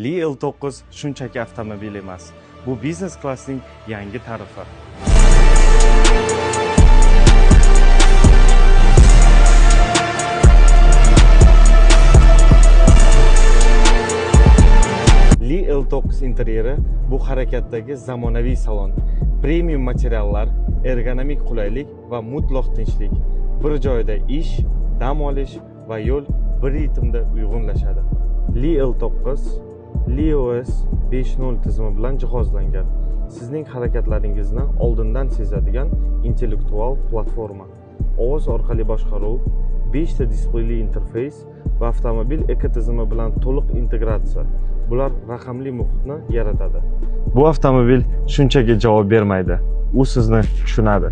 Li L9 shunchaki avtomobil emas. Bu biznes klassning yangi tarifi. Li L9 interyeri bu harakatdagi zamonaviy salon, premium materiallar, ergonomik qulaylik va mutlaq tinchlik. Bir joyda ish, dam olish va yo'l bir ritmda uyg'unlashadi. Li L9 LiOS 5.0 tizimi bilan jihozlangan. Sizning harakatlaringizni oldindan sezadigan intellektual platforma. Ovoz orqali boshqaruv, 5 ta displeyli interfeys va avtomobil ekotizimi bilan to'liq integratsiya. Bular raqamli muhitni yaratadi. Bu avtomobil shunchaki javob bermaydi. U sizni tushunadi.